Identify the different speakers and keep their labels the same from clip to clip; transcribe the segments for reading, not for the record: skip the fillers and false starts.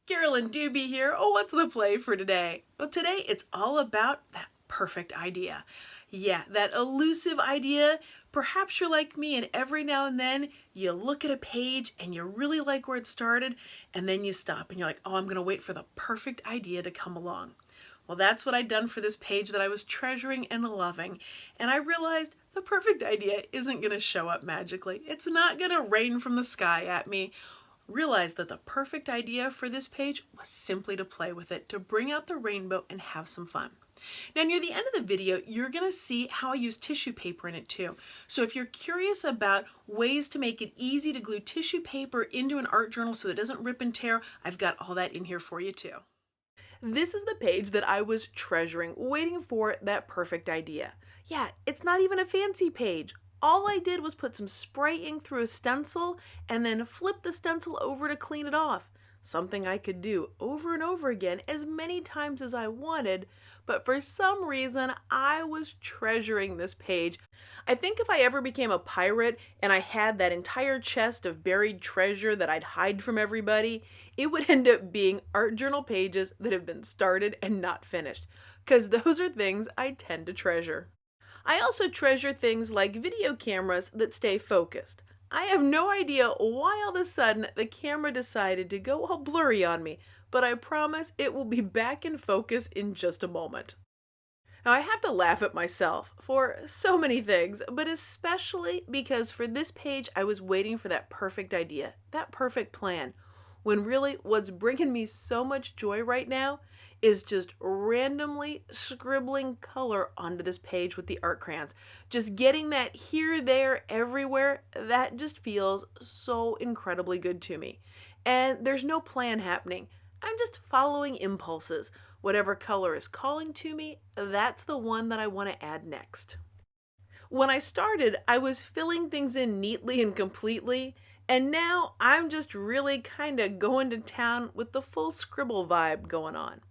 Speaker 1: Carolyn Doobie here. Oh, what's the play for today? Well, today it's all about that perfect idea. Yeah, that elusive idea. Perhaps you're like me and every now and then you look at a page and you really like where it started and then you stop and you're like, oh, I'm going to wait for the perfect idea to come along. Well, that's what I'd done for this page that I was treasuring and loving. And I realized the perfect idea isn't going to show up magically. It's not going to rain from the sky at me. Realized that the perfect idea for this page was simply to play with it, to bring out the rainbow and have some fun. Now, near the end of the video, you're going to see how I use tissue paper in it too. So if you're curious about ways to make it easy to glue tissue paper into an art journal so that it doesn't rip and tear, I've got all that in here for you too. This is the page that I was treasuring, waiting for that perfect idea. Yeah, it's not even a fancy page. All I did was put some spray ink through a stencil and then flip the stencil over to clean it off. Something I could do over and over again as many times as I wanted, but for some reason I was treasuring this page. I think if I ever became a pirate and I had that entire chest of buried treasure that I'd hide from everybody, it would end up being art journal pages that have been started and not finished, because those are things I tend to treasure. I also treasure things like video cameras that stay focused. I have no idea why all of a sudden the camera decided to go all blurry on me, but I promise it will be back in focus in just a moment. Now I have to laugh at myself for so many things, but especially because for this page I was waiting for that perfect idea, that perfect plan, when really what's bringing me so much joy right now is just randomly scribbling color onto this page with the art crayons. Just getting that here, there, everywhere, that just feels so incredibly good to me. And there's no plan happening. I'm just following impulses. Whatever color is calling to me, that's the one that I want to add next. When I started, I was filling things in neatly and completely, and now I'm just really kind of going to town with the full scribble vibe going on.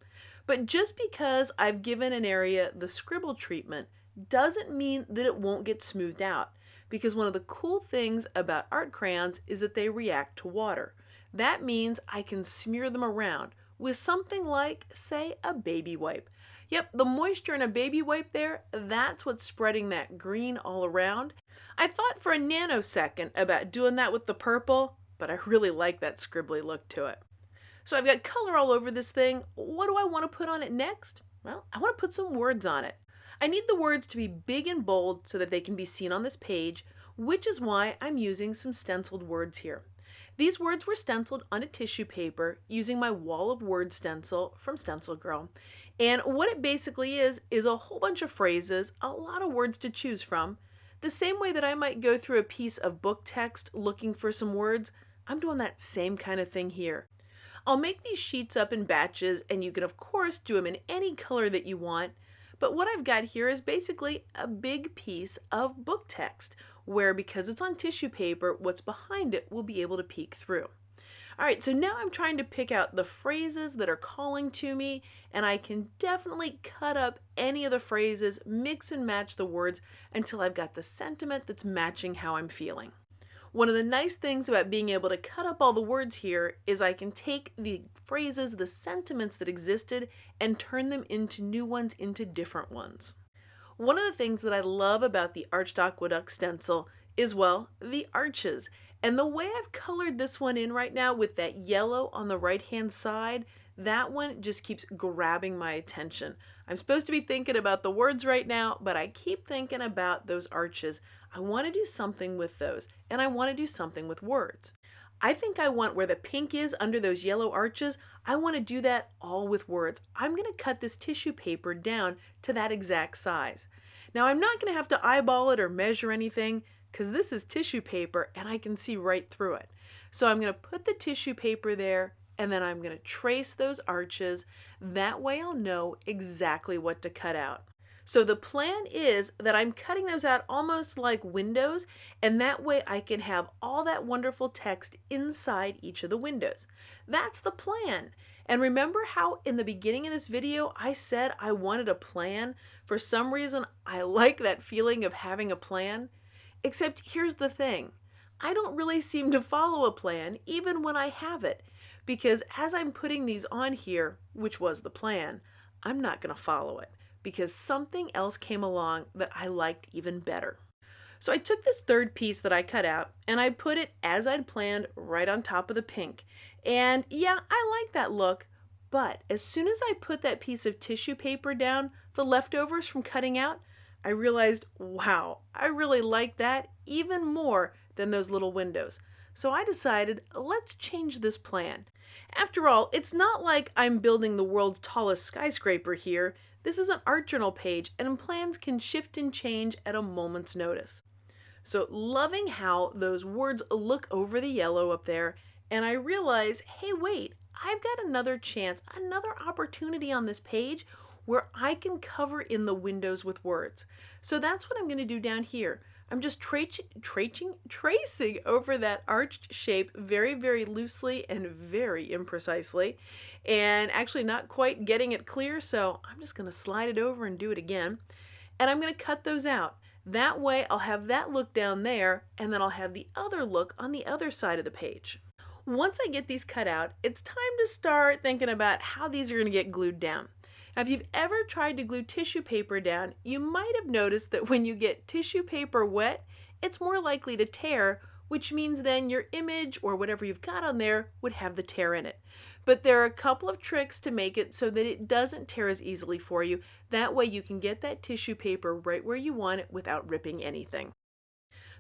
Speaker 1: But just because I've given an area the scribble treatment doesn't mean that it won't get smoothed out, because one of the cool things about art crayons is that they react to water. That means I can smear them around with something like, say, a baby wipe. Yep, the moisture in a baby wipe there, that's what's spreading that green all around. I thought for a nanosecond about doing that with the purple, but I really like that scribbly look to it. So I've got color all over this thing. What do I want to put on it next? Well, I want to put some words on it. I need the words to be big and bold so that they can be seen on this page, which is why I'm using some stenciled words here. These words were stenciled on a tissue paper using my wall of words stencil from StencilGirl. And what it basically is a whole bunch of phrases, a lot of words to choose from. The same way that I might go through a piece of book text looking for some words, I'm doing that same kind of thing here. I'll make these sheets up in batches, and you can of course do them in any color that you want, but what I've got here is basically a big piece of book text, where because it's on tissue paper, what's behind it will be able to peek through. Alright, so now I'm trying to pick out the phrases that are calling to me, and I can definitely cut up any of the phrases, mix and match the words until I've got the sentiment that's matching how I'm feeling. One of the nice things about being able to cut up all the words here is I can take the phrases, the sentiments that existed, and turn them into new ones, into different ones. One of the things that I love about the Arched Aqueduct stencil is, well, the arches. And the way I've colored this one in right now with that yellow on the right-hand side, that one just keeps grabbing my attention. I'm supposed to be thinking about the words right now, but I keep thinking about those arches. I want to do something with those, and I want to do something with words. I think I want where the pink is under those yellow arches, I want to do that all with words. I'm going to cut this tissue paper down to that exact size. Now I'm not going to have to eyeball it or measure anything, because this is tissue paper and I can see right through it. So I'm going to put the tissue paper there, and then I'm going to trace those arches. That way I'll know exactly what to cut out. So the plan is that I'm cutting those out almost like windows, and that way I can have all that wonderful text inside each of the windows. That's the plan. And remember how in the beginning of this video I said I wanted a plan? For some reason I like that feeling of having a plan. Except here's the thing. I don't really seem to follow a plan even when I have it, because as I'm putting these on here, which was the plan, I'm not going to follow it because something else came along that I liked even better. So I took this third piece that I cut out and I put it as I'd planned right on top of the pink. And yeah, I like that look, but as soon as I put that piece of tissue paper down, the leftovers from cutting out, I realized, wow, I really like that even more than those little windows. So I decided, let's change this plan. After all, it's not like I'm building the world's tallest skyscraper here. This is an art journal page, and plans can shift and change at a moment's notice. So loving how those words look over the yellow up there, and I realize, hey, wait, I've got another chance, another opportunity on this page where I can cover in the windows with words. So that's what I'm going to do down here. I'm just tracing over that arched shape very, very loosely and very imprecisely, and actually not quite getting it clear, so I'm just going to slide it over and do it again. And I'm going to cut those out. That way I'll have that look down there, and then I'll have the other look on the other side of the page. Once I get these cut out, it's time to start thinking about how these are going to get glued down. Now, if you've ever tried to glue tissue paper down, you might have noticed that when you get tissue paper wet, it's more likely to tear, which means then your image or whatever you've got on there would have the tear in it. But there are a couple of tricks to make it so that it doesn't tear as easily for you. That way you can get that tissue paper right where you want it without ripping anything.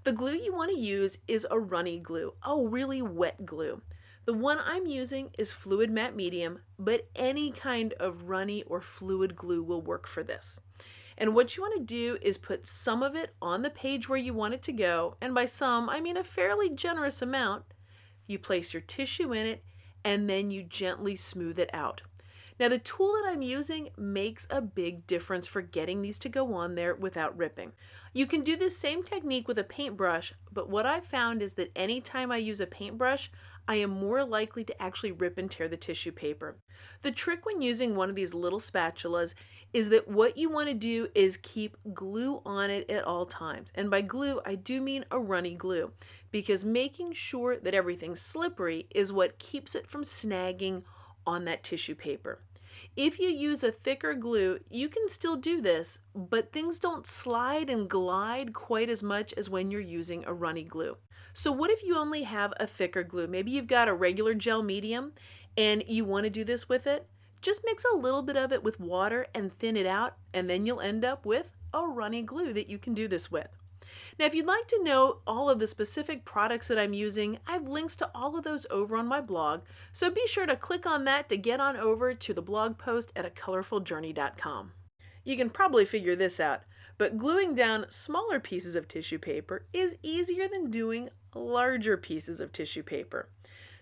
Speaker 1: The glue you want to use is a runny glue, a really wet glue. The one I'm using is fluid matte medium, but any kind of runny or fluid glue will work for this. And what you want to do is put some of it on the page where you want it to go, and by some, I mean a fairly generous amount. You place your tissue in it, and then you gently smooth it out. Now the tool that I'm using makes a big difference for getting these to go on there without ripping. You can do this same technique with a paintbrush, but what I've found is that anytime I use a paintbrush, I am more likely to actually rip and tear the tissue paper. The trick when using one of these little spatulas is that what you want to do is keep glue on it at all times. And by glue, I do mean a runny glue, because making sure that everything's slippery is what keeps it from snagging on that tissue paper. If you use a thicker glue, you can still do this, but things don't slide and glide quite as much as when you're using a runny glue. So what if you only have a thicker glue? Maybe you've got a regular gel medium and you want to do this with it. Just mix a little bit of it with water and thin it out, and then you'll end up with a runny glue that you can do this with. Now, if you'd like to know all of the specific products that I'm using, I have links to all of those over on my blog, so be sure to click on that to get on over to the blog post at acolorfuljourney.com. You can probably figure this out, but gluing down smaller pieces of tissue paper is easier than doing larger pieces of tissue paper.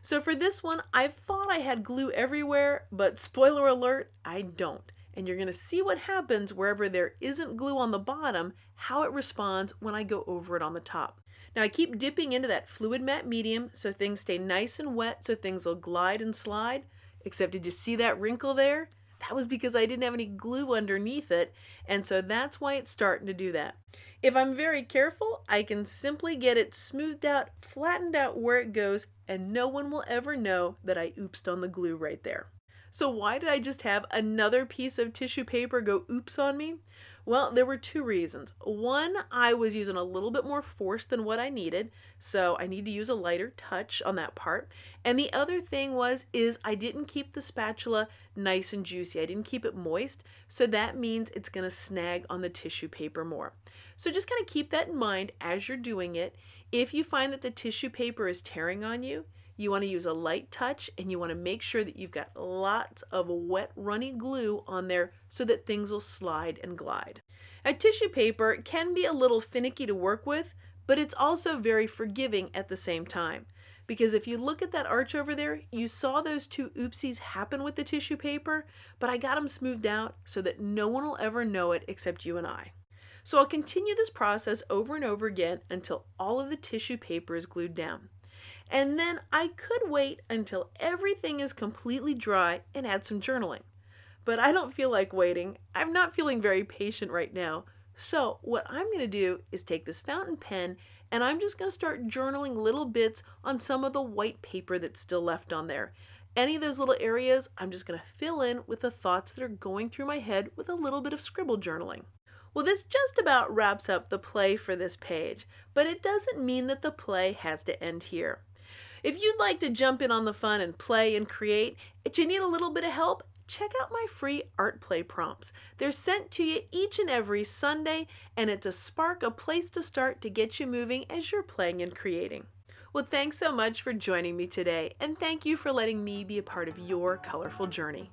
Speaker 1: So for this one, I thought I had glue everywhere, but spoiler alert, I don't. And you're going to see what happens wherever there isn't glue on the bottom, how it responds when I go over it on the top. Now I keep dipping into that fluid matte medium so things stay nice and wet so things will glide and slide. Except did you see that wrinkle there? That was because I didn't have any glue underneath it, and so that's why it's starting to do that. If I'm very careful, I can simply get it smoothed out, flattened out where it goes, and no one will ever know that I oopsed on the glue right there. So why did I just have another piece of tissue paper go oops on me? Well, there were two reasons. One, I was using a little bit more force than what I needed, so I need to use a lighter touch on that part. And the other thing is I didn't keep the spatula nice and juicy. I didn't keep it moist, so that means it's going to snag on the tissue paper more. So just kind of keep that in mind as you're doing it. If you find that the tissue paper is tearing on you, you want to use a light touch, and you want to make sure that you've got lots of wet, runny glue on there so that things will slide and glide. Now, tissue paper can be a little finicky to work with, but it's also very forgiving at the same time. Because if you look at that arch over there, you saw those two oopsies happen with the tissue paper, but I got them smoothed out so that no one will ever know it except you and I. So I'll continue this process over and over again until all of the tissue paper is glued down. And then I could wait until everything is completely dry and add some journaling. But I don't feel like waiting. I'm not feeling very patient right now. So what I'm going to do is take this fountain pen and I'm just going to start journaling little bits on some of the white paper that's still left on there. Any of those little areas, I'm just going to fill in with the thoughts that are going through my head with a little bit of scribble journaling. Well, this just about wraps up the play for this page, but it doesn't mean that the play has to end here. If you'd like to jump in on the fun and play and create, if you need a little bit of help, check out my free art play prompts. They're sent to you each and every Sunday, and it's a spark, a place to start to get you moving as you're playing and creating. Well, thanks so much for joining me today, and thank you for letting me be a part of your colorful journey.